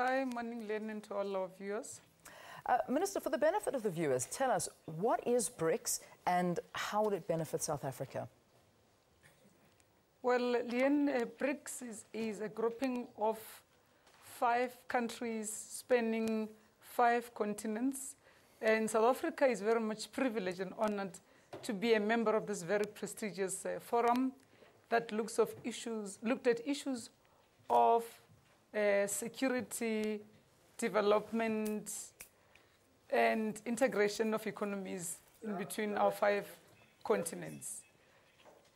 Hi, morning, Len, and to all our viewers. Minister, for the benefit of the viewers, tell us, what is BRICS and how will it benefit South Africa? Well, Len, BRICS is a grouping of 5 countries spanning 5 continents. And South Africa is very much privileged and honored to be a member of this very prestigious forum that looked at issues of security, development, and integration of economies in between our 5 continents.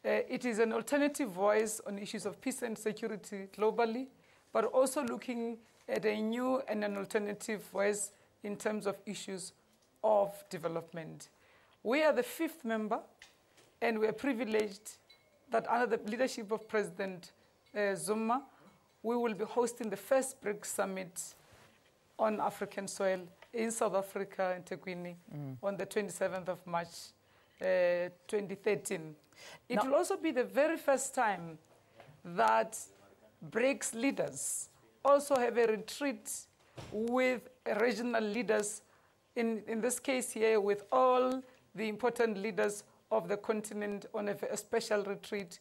It is an alternative voice on issues of peace and security globally, but also looking at a new and an alternative voice in terms of issues of development. We are the 5th member, and we are privileged that under the leadership of President Zuma, we will be hosting the first BRICS summit on African soil in South Africa, in Tekwini, on the 27th of March, 2013. It will also be the very first time that BRICS leaders also have a retreat with regional leaders, in this case here, with all the important leaders of the continent on a special retreat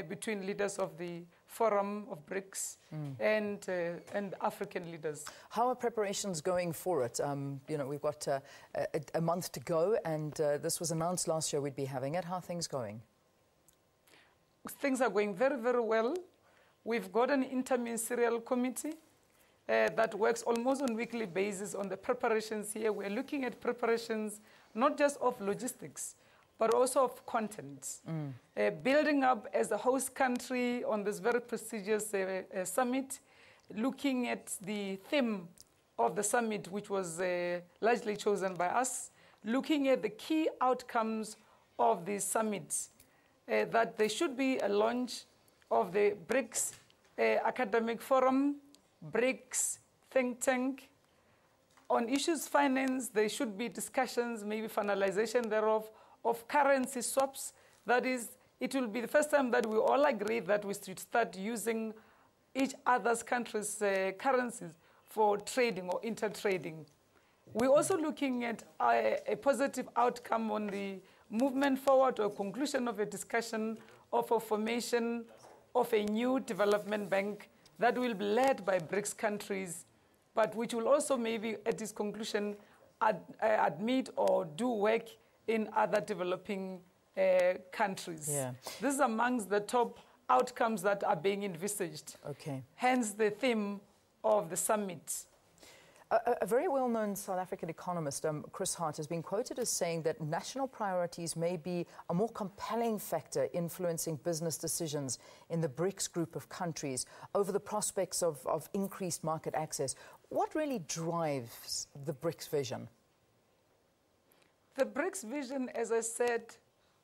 between leaders of the Forum of BRICS and African leaders. How are preparations going for it? You know, we've got a month to go, and this was announced last year we'd be having it. How are things going? Things are going very, very well. We've got an interministerial committee that works almost on a weekly basis on the preparations here. We're looking at preparations not just of logistics, but also of content. Building up as a host country on this very prestigious summit, looking at the theme of the summit, which was largely chosen by us, looking at the key outcomes of the summit, that there should be a launch of the BRICS Academic Forum, BRICS think tank. On issues finance, there should be discussions, maybe finalization thereof, of currency swaps. That is, it will be the first time that we all agree that we should start using each other's countries' currencies for trading or inter-trading. We're also looking at a positive outcome on the movement forward or conclusion of a discussion of a formation of a new development bank that will be led by BRICS countries, but which will also maybe at its conclusion admit or do work in other developing countries. Yeah. This is amongst the top outcomes that are being envisaged. Okay. Hence the theme of the summit. A very well-known South African economist, Chris Hart, has been quoted as saying that national priorities may be a more compelling factor influencing business decisions in the BRICS group of countries over the prospects of increased market access. What really drives the BRICS vision? The BRICS vision, as I said,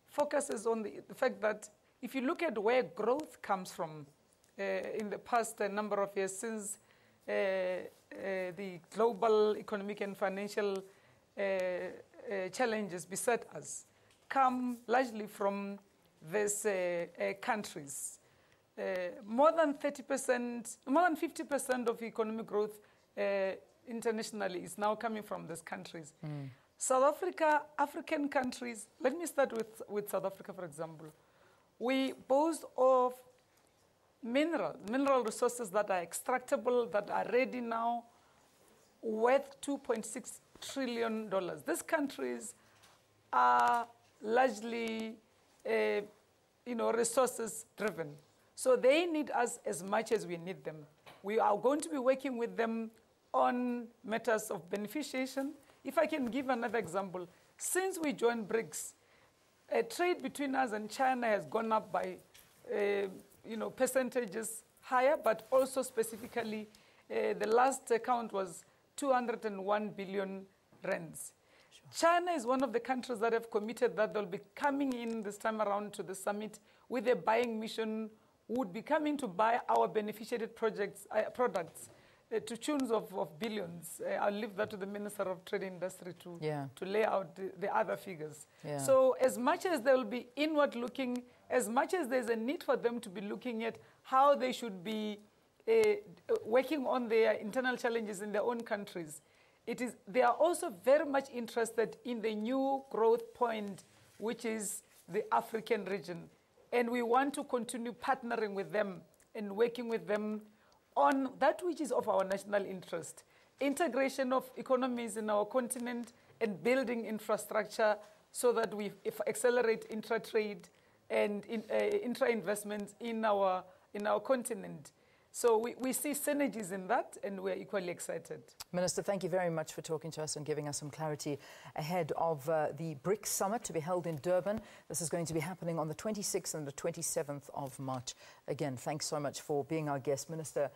focuses on the fact that if you look at where growth comes from in the past number of years since the global economic and financial challenges beset us, come largely from these countries. More than 30%, more than 50% of economic growth internationally is now coming from these countries. South Africa, African countries, let me start with South Africa, for example. We boast of mineral resources that are extractable, that are ready now, worth $2.6 trillion. These countries are largely, resources driven. So they need us as much as we need them. We are going to be working with them on matters of beneficiation. If I can give another example, since we joined BRICS, trade between us and China has gone up by percentages higher, but also specifically, the last count was 201 billion rands. Sure. China is one of the countries that have committed that they'll be coming in this time around to the summit with a buying mission, would be coming to buy our beneficiated products to tunes of billions. I'll leave that to the Minister of Trade and Industry to lay out the other figures. Yeah. So as much as they will be inward looking, as much as there's a need for them to be looking at how they should be working on their internal challenges in their own countries, they are also very much interested in the new growth point, which is the African region. And we want to continue partnering with them and working with them on that which is of our national interest. Integration of economies in our continent and building infrastructure so that we accelerate intra-trade and intra-investments in our continent. So we see synergies in that, and we're equally excited. Minister, thank you very much for talking to us and giving us some clarity ahead of the BRICS summit to be held in Durban. This is going to be happening on the 26th and the 27th of March. Again, thanks so much for being our guest, Minister